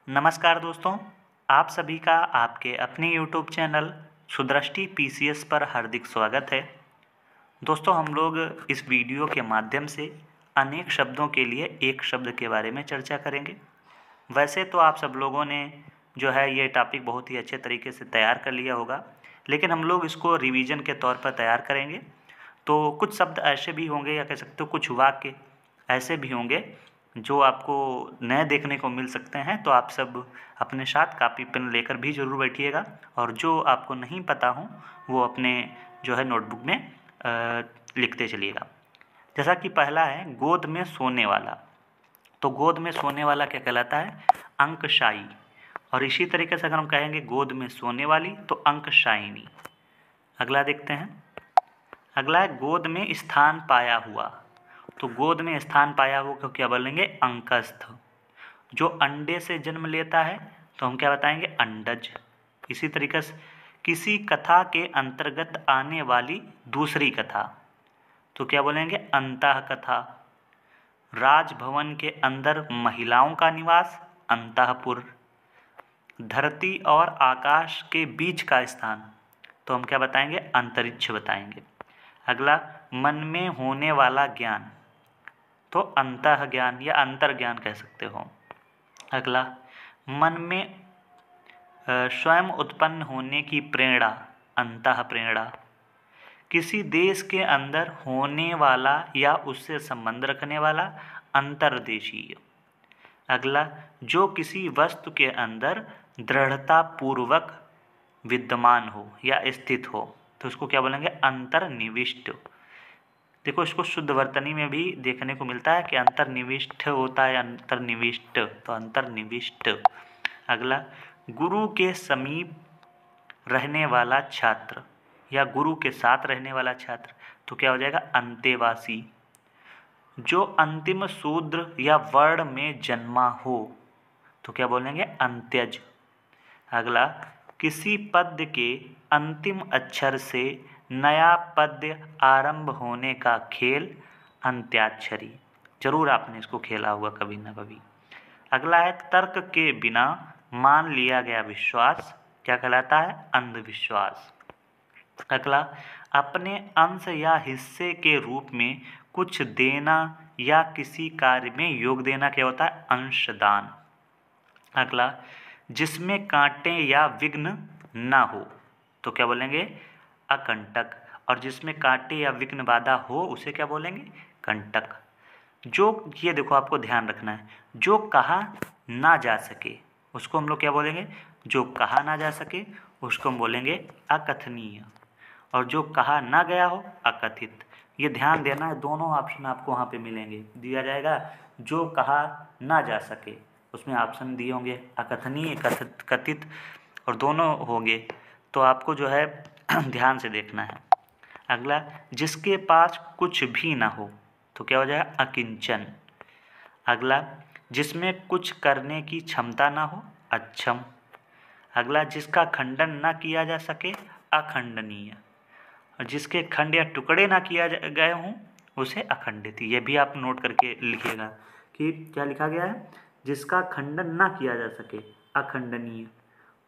नमस्कार दोस्तों, आप सभी का आपके अपने YouTube चैनल सुदृष्टि PCS पर हार्दिक स्वागत है। दोस्तों, हम लोग इस वीडियो के माध्यम से अनेक शब्दों के लिए एक शब्द के बारे में चर्चा करेंगे। वैसे तो आप सब लोगों ने जो है ये टॉपिक बहुत ही अच्छे तरीके से तैयार कर लिया होगा, लेकिन हम लोग इसको रिवीजन के तौर पर तैयार करेंगे। तो कुछ शब्द ऐसे भी होंगे या कह सकते हो कुछ वाक्य ऐसे भी होंगे जो आपको नए देखने को मिल सकते हैं। तो आप सब अपने साथ कापी पेन लेकर भी ज़रूर बैठिएगा, और जो आपको नहीं पता हो वो अपने जो है नोटबुक में लिखते चलिएगा। जैसा कि पहला है गोद में सोने वाला। तो गोद में सोने वाला क्या कहलाता है? अंकशायी। और इसी तरीके से अगर हम कहेंगे गोद में सोने वाली तो अंकशायिनी। अगला देखते हैं। अगला है गोद में स्थान पाया हुआ। तो गोद में स्थान पाया हुआ को क्या बोलेंगे? अंकस्थ। जो अंडे से जन्म लेता है तो हम क्या बताएंगे? अंडज। इसी तरीके से किसी कथा के अंतर्गत आने वाली दूसरी कथा तो क्या बोलेंगे? अंतः कथा। राजभवन के अंदर महिलाओं का निवास अंतःपुर। धरती और आकाश के बीच का स्थान तो हम क्या बताएंगे? अंतरिक्ष बताएंगे। अगला मन में होने वाला ज्ञान तो अंतः ज्ञान या अंतर ज्ञान कह सकते हो। अगला मन में स्वयं उत्पन्न होने की प्रेरणा अंतः प्रेरणा। किसी देश के अंदर होने वाला या उससे संबंध रखने वाला अंतर्देशीय। अगला जो किसी वस्तु के अंदर दृढ़ता पूर्वक विद्यमान हो या स्थित हो तो उसको क्या बोलेंगे? अंतर्निविष्ट। देखो, इसको शुद्ध वर्तनी में भी देखने को मिलता है कि अंतर्निविष्ट होता है अंतर्निविष्ट, तो अंतर्निविष्ट। अगला गुरु के समीप रहने वाला छात्र या गुरु के साथ रहने वाला छात्र तो क्या हो जाएगा? अंतेवासी। जो अंतिम शूद्र या वर्ण में जन्मा हो तो क्या बोलेंगे? अंत्यज। अगला किसी पद्य के अंतिम अक्षर से नया पद्य आरंभ होने का खेल अंत्याक्षरी। जरूर आपने इसको खेला होगा कभी ना कभी। अगला है तर्क के बिना मान लिया गया विश्वास क्या कहलाता है? अंधविश्वास। अगला अपने अंश या हिस्से के रूप में कुछ देना या किसी कार्य में योग देना क्या होता है? अंशदान। अगला जिसमें कांटे या विघ्न ना हो तो क्या बोलेंगे? अकंटक। और जिसमें कांटे या विघ्न बाधा हो उसे क्या बोलेंगे? कंटक। जो ये देखो, आपको ध्यान रखना है, जो कहा ना जा सके उसको हम लोग क्या बोलेंगे? जो कहा ना जा सके उसको हम बोलेंगे अकथनीय। और जो कहा ना गया हो अकथित। ये ध्यान देना है, दोनों ऑप्शन आपको वहाँ पे मिलेंगे, दिया जाएगा। जो कहा ना जा सके उसमें ऑप्शन दिए होंगे अकथनीय, कथित, कथित, और दोनों होंगे। तो आपको जो है ध्यान से देखना है। अगला जिसके पास कुछ भी ना हो तो क्या हो जाएगा? अकिंचन। अगला जिसमें कुछ करने की क्षमता ना हो अक्षम। अगला जिसका खंडन ना किया जा सके अखंडनीय। और जिसके खंड या टुकड़े ना किया गए हों उसे अखंडित। ये भी आप नोट करके लिखिएगा कि क्या लिखा गया है? जिसका खंडन ना किया जा सके अखंडनीय,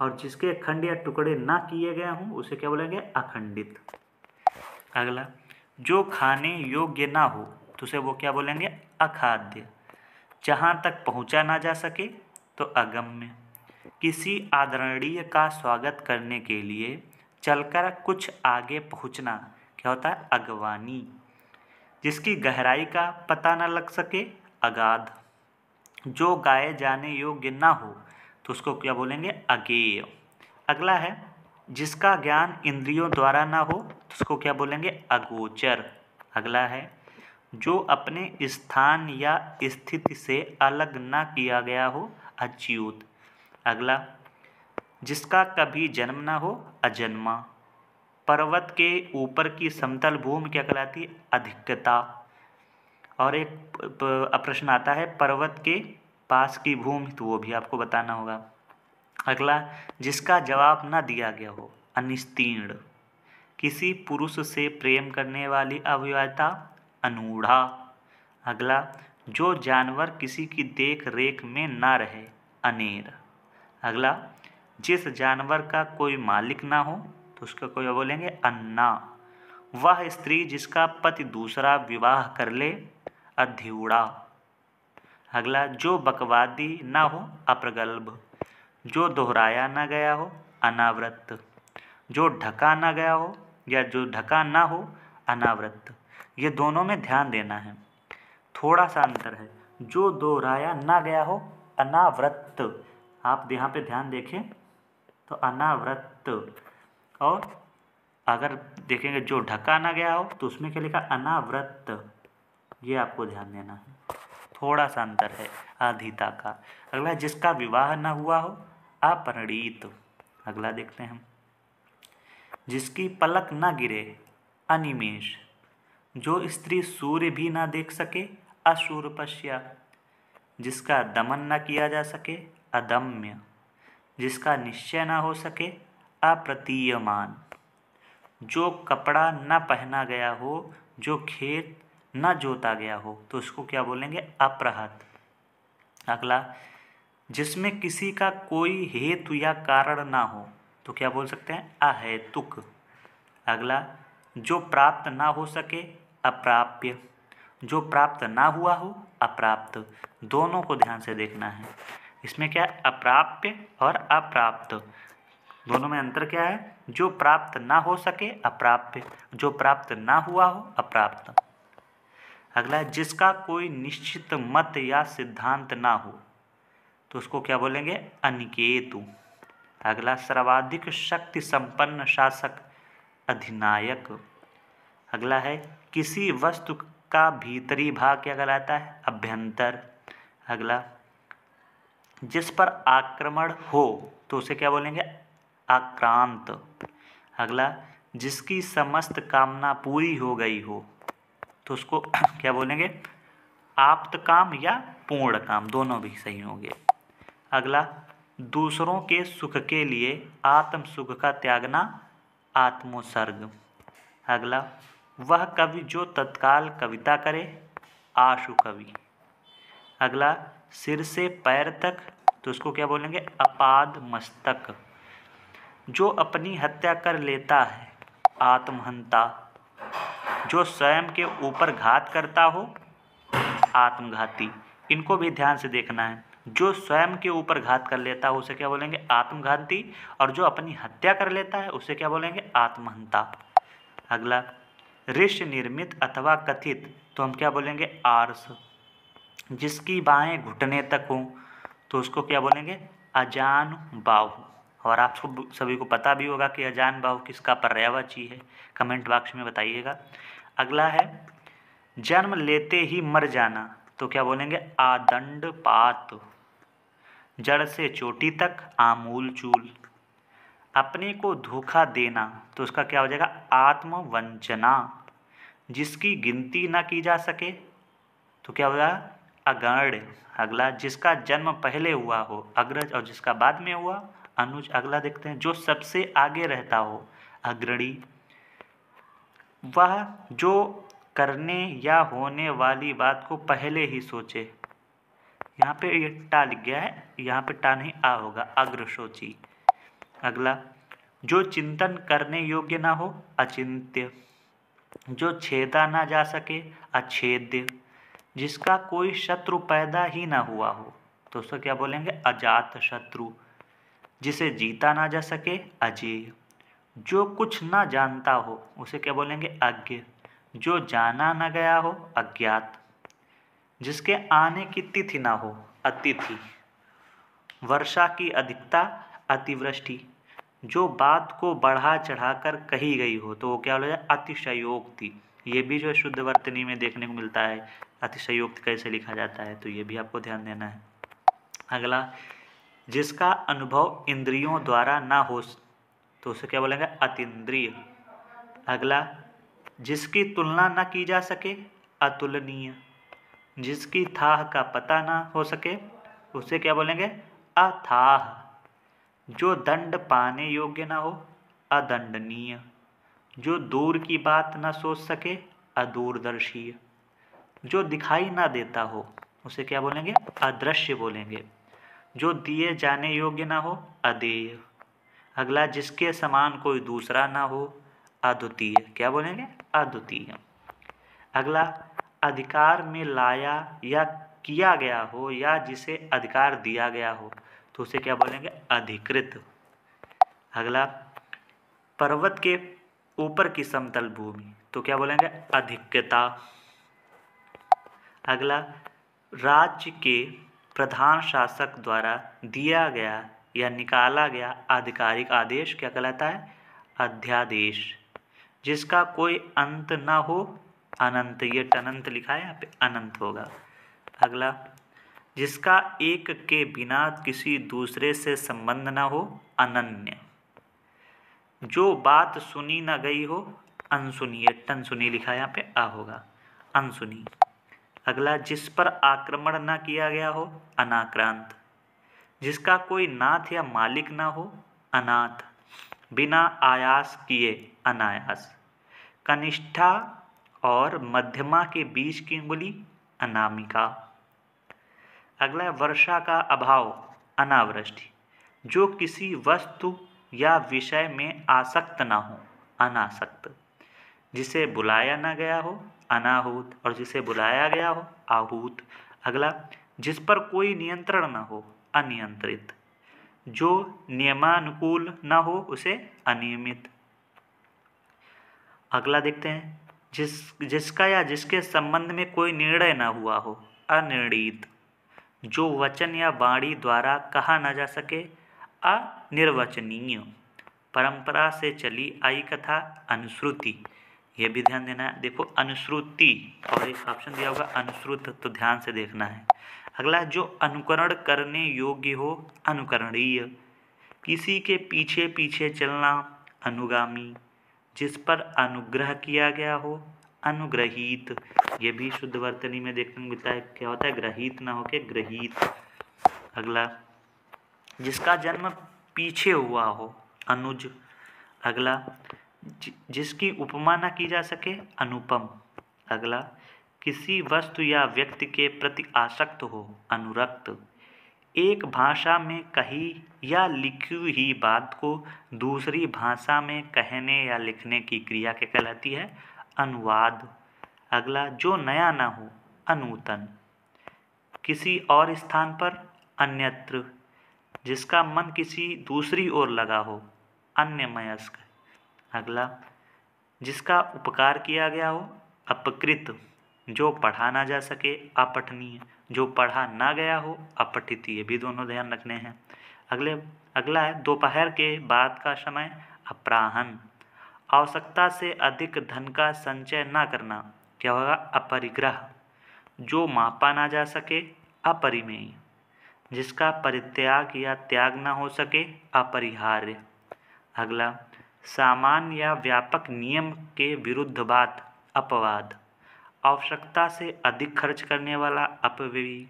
और जिसके खंड या टुकड़े ना किए गए हों उसे क्या बोलेंगे? अखंडित। अगला जो खाने योग्य ना हो तो उसे वो क्या बोलेंगे? अखाद्य। जहाँ तक पहुँचा ना जा सके तो अगम्य। किसी आदरणीय का स्वागत करने के लिए चलकर कुछ आगे पहुँचना क्या होता है? अगवानी। जिसकी गहराई का पता न लग सके अगाध। जो गाए जाने योग्य ना हो तो उसको क्या बोलेंगे? अगेय। अगला है जिसका ज्ञान इंद्रियों द्वारा ना हो तो उसको क्या बोलेंगे? अगोचर। अगला है जो अपने स्थान या स्थिति से अलग ना किया गया हो अच्युत। अगला जिसका कभी जन्म ना हो अजन्मा। पर्वत के ऊपर की समतल भूमि क्या कहलाती है? अधिकता। और एक प्रश्न आता है पर्वत के पास की भूमि, तो वो भी आपको बताना होगा। अगला जिसका जवाब न दिया गया हो अनिस्तीर्ण। किसी पुरुष से प्रेम करने वाली अविवाहिता अनूढ़ा। अगला जो जानवर किसी की देख रेख में ना रहे अनेर। अगला, जिस जानवर का कोई मालिक ना हो तो उसका कोई बोलेंगे अन्ना। वह स्त्री जिसका पति दूसरा विवाह कर ले, अध्यूड़ा। अगला, जो बकवादी ना हो, अप्रगल्भ। जो दोहराया ना गया हो, अनावृत। जो ढका ना गया हो या जो ढका ना हो, अनावृत। ये दोनों में ध्यान देना है, थोड़ा सा अंतर है। जो दोहराया ना गया हो, अनावृत। आप यहाँ पे ध्यान देखें तो अनावृत। और अगर देखेंगे जो ढका ना गया हो तो उसमें क्या लिखा, अनावृत। ये आपको ध्यान देना है, थोड़ा सा अंतर है आधीता का। अगला, जिसका विवाह न हुआ हो, अपरिणीत। अगला देखते हैं हम, जिसकी पलक न गिरे, अनिमेष। जो स्त्री सूर्य भी ना देख सके, अशूरपश्या। जिसका दमन न किया जा सके, अदम्य। जिसका निश्चय न हो सके, अप्रतीयमान। जो कपड़ा न पहना गया हो, जो खेत न जोता गया हो तो उसको क्या बोलेंगे, अपृहत। अगला, जिसमें किसी का कोई हेतु या कारण ना हो तो क्या बोल सकते हैं, अहेतुक। अगला, जो प्राप्त ना हो सके, अप्राप्य। जो प्राप्त ना हुआ हो, अप्राप्त। दोनों को ध्यान से देखना है, इसमें क्या है, अप्राप्य और अप्राप्त, दोनों में अंतर क्या है। जो प्राप्त ना हो सके, अप्राप्य। जो प्राप्त ना हुआ हो, अप्राप्त। अगला, जिसका कोई निश्चित मत या सिद्धांत ना हो तो उसको क्या बोलेंगे, अनिकेतु। अगला, सर्वाधिक शक्ति संपन्न शासक, अधिनायक। अगला है, किसी वस्तु का भीतरी भाग क्या कहलाता है, अभ्यंतर। अगला, जिस पर आक्रमण हो तो उसे क्या बोलेंगे, आक्रांत। अगला, जिसकी समस्त कामना पूरी हो गई हो तो उसको क्या बोलेंगे, आप्त काम या पूर्ण काम, दोनों भी सही होंगे। अगला, दूसरों के सुख के लिए आत्म सुख का त्यागना, आत्मोत्सर्ग। अगला, वह कवि जो तत्काल कविता करे, आशु कवि। अगला, सिर से पैर तक तो उसको क्या बोलेंगे, अपाद मस्तक। जो अपनी हत्या कर लेता है, आत्महंता। जो स्वयं के ऊपर घात करता हो, आत्मघाती। इनको भी ध्यान से देखना है, जो स्वयं के ऊपर घात कर लेता है उसे क्या बोलेंगे, आत्मघाती। और जो अपनी हत्या कर लेता है उसे क्या बोलेंगे, आत्महंता। अगला, ऋष निर्मित अथवा कथित तो हम क्या बोलेंगे, आर्ष। जिसकी बाहें घुटने तक हों तो उसको क्या बोलेंगे, अजान बाहु। और आप सभी को पता भी होगा कि अजान बाहु किसका पर्यायवाची है, कमेंट बॉक्स में बताइएगा। अगला है, जन्म लेते ही मर जाना तो क्या बोलेंगे, आदंडपात। जड़ से चोटी तक, आमूल चूल। अपने को धोखा देना तो उसका क्या हो जाएगा, आत्मवंचना। जिसकी गिनती ना की जा सके तो क्या हो जाएगा, अगण्य। अगला, जिसका जन्म पहले हुआ हो, अग्रज। और जिसका बाद में हुआ, अनुज। अगला देखते हैं, जो सबसे आगे रहता हो, अग्रणी। वह जो करने या होने वाली बात को पहले ही सोचे। यहाँ पे ये टा लिख गया है, यहाँ पे टा नहीं आ होगा, अग्रशोची। अगला, जो चिंतन करने योग्य ना हो, अचिंत्य। जो छेदा ना जा सके, अछेद्य। जिसका कोई शत्रु पैदा ही ना हुआ हो तो उसको क्या बोलेंगे, अजात शत्रु। जिसे जीता ना जा सके, अजेय। जो कुछ ना जानता हो उसे क्या बोलेंगे, अज्ञ। जो जाना न गया हो, अज्ञात। जिसके आने की तिथि ना हो, अतिथि। वर्षा की अधिकता, अतिवृष्टि। जो बात को बढ़ा चढ़ाकर कही गई हो तो वो क्या हो जाए, अतिशयोक्ति। ये भी जो है शुद्ध वर्तनी में देखने को मिलता है, अतिशयोक्ति कैसे लिखा जाता है, तो ये भी आपको ध्यान देना है। अगला, जिसका अनुभव इंद्रियों द्वारा ना हो तो उसे क्या बोलेंगे, अतीन्द्रिय। अगला, जिसकी तुलना न की जा सके, अतुलनीय। जिसकी थाह का पता ना हो सके उसे क्या बोलेंगे, अथाह। जो दंड पाने योग्य ना हो, अदंडनीय। जो दूर की बात न सोच सके, अदूरदर्शी। जो दिखाई ना देता हो उसे क्या बोलेंगे, अदृश्य बोलेंगे। जो दिए जाने योग्य ना हो, अदेय। अगला, जिसके समान कोई दूसरा ना हो, अद्वितीय। क्या बोलेंगे? अद्वितीय। अगला, अधिकार में लाया या किया गया हो या जिसे अधिकार दिया गया हो, तो उसे क्या बोलेंगे? अधिकृत। अगला, पर्वत के ऊपर की समतल भूमि, तो क्या बोलेंगे? अधिक्यता। अगला, राज्य के प्रधान शासक द्वारा दिया गया या निकाला गया आधिकारिक आदेश क्या कहलाता है? अध्यादेश। जिसका कोई अंत ना हो, अनंत। ये अनंत लिखा है, यहाँ पे अनंत होगा। अगला, जिसका एक के बिना किसी दूसरे से संबंध ना हो, अनन्य। जो बात सुनी न गई हो, अनसुनी। टनसुनी लिखा है, यहाँ पे आ होगा, अनसुनी। अगला, जिस पर आक्रमण न किया गया हो, अनाक्रांत। जिसका कोई नाथ या मालिक ना हो, अनाथ। बिना आयास किए, अनायास। कनिष्ठा और मध्यमा के बीच की अंगुली, अनामिका। अगला, वर्षा का अभाव, अनावृष्टि। जो किसी वस्तु या विषय में आसक्त ना हो, अनासक्त। जिसे बुलाया ना गया हो, अनाहूत। और जिसे बुलाया गया हो, आहूत। अगला, जिस पर कोई नियंत्रण न हो, अनियंत्रित। जो नियमानुकूल न हो, उसे अनियमित। अगला देखते हैं, जिसका या जिसके संबंध में कोई निर्णय न हुआ हो, अनिर्णीत। जो वचन या वाणी द्वारा कहा न जा सके, अनिर्वचनीय। परंपरा से चली आई कथा, अनुश्रुति। ये भी ध्यान देना है। देखो, अनुश्रुति और एक ऑप्शन दिया होगा अनुश्रुत, तो ध्यान से देखना है। अगला, जो अनुकरण करने योग्य हो, अनुकरणीय। किसी के पीछे पीछे चलना, अनुगामी। जिस पर अनुग्रह किया गया हो, अनुग्रहीत। ये भी शुद्ध वर्तनी में देखने को मिलता है। क्या होता है? ग्रहीत ना होके ग्रहीत। अगला, जिसका जन्म पीछे हुआ हो, अनुज। अगला, जिसकी उपमा न की जा सके, अनुपम। अगला, किसी वस्तु या व्यक्ति के प्रति आसक्त हो, अनुरक्त। एक भाषा में कही या लिखी हुई बात को दूसरी भाषा में कहने या लिखने की क्रिया क्या कहलाती है? अनुवाद। अगला, जो नया ना हो, अनूतन। किसी और स्थान पर, अन्यत्र। जिसका मन किसी दूसरी ओर लगा हो, अन्यमनस्क। अगला, जिसका उपकार किया गया हो, अपकृत। जो पढ़ा ना जा सके, अपठनीय। जो पढ़ा ना गया हो, अपठित। ये भी दोनों ध्यान रखने हैं। अगला है, दोपहर के बाद का समय, अपराह्न। आवश्यकता से अधिक धन का संचय ना करना, क्या होगा? अपरिग्रह। जो मापा ना जा सके, अपरिमेय। जिसका परित्याग या त्याग ना हो सके, अपरिहार्य। अगला, सामान्य या व्यापक नियम के विरुद्ध बात, अपवाद। आवश्यकता से अधिक खर्च करने वाला, अपव्ययी।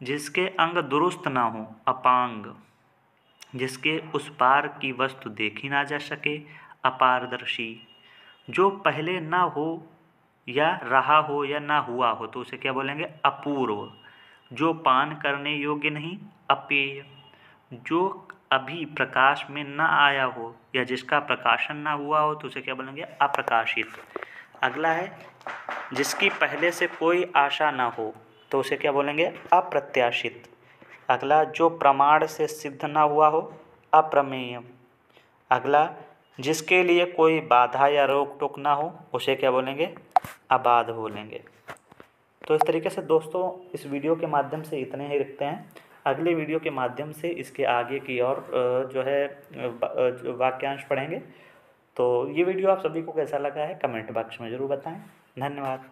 जिसके अंग दुरुस्त ना हो, अपांग। जिसके उस पार की वस्तु देखी ना जा सके, अपारदर्शी। जो पहले ना हो या रहा हो या ना हुआ हो, तो उसे क्या बोलेंगे? अपूर्व। जो पान करने योग्य नहीं, अपेय। जो अभी प्रकाश में ना आया हो या जिसका प्रकाशन ना हुआ हो, तो उसे क्या बोलेंगे? अप्रकाशित। अगला है, जिसकी पहले से कोई आशा ना हो, तो उसे क्या बोलेंगे? अप्रत्याशित। अगला, जो प्रमाण से सिद्ध ना हुआ हो, अप्रमेय। अगला, जिसके लिए कोई बाधा या रोक टोक ना हो, उसे क्या बोलेंगे? अबाध बोलेंगे। तो इस तरीके से दोस्तों इस वीडियो के माध्यम से इतने ही रखते हैं। अगले वीडियो के माध्यम से इसके आगे की और जो है वाक्यांश पढ़ेंगे। तो ये वीडियो आप सभी को कैसा लगा है, कमेंट बॉक्स में ज़रूर बताएं। धन्यवाद।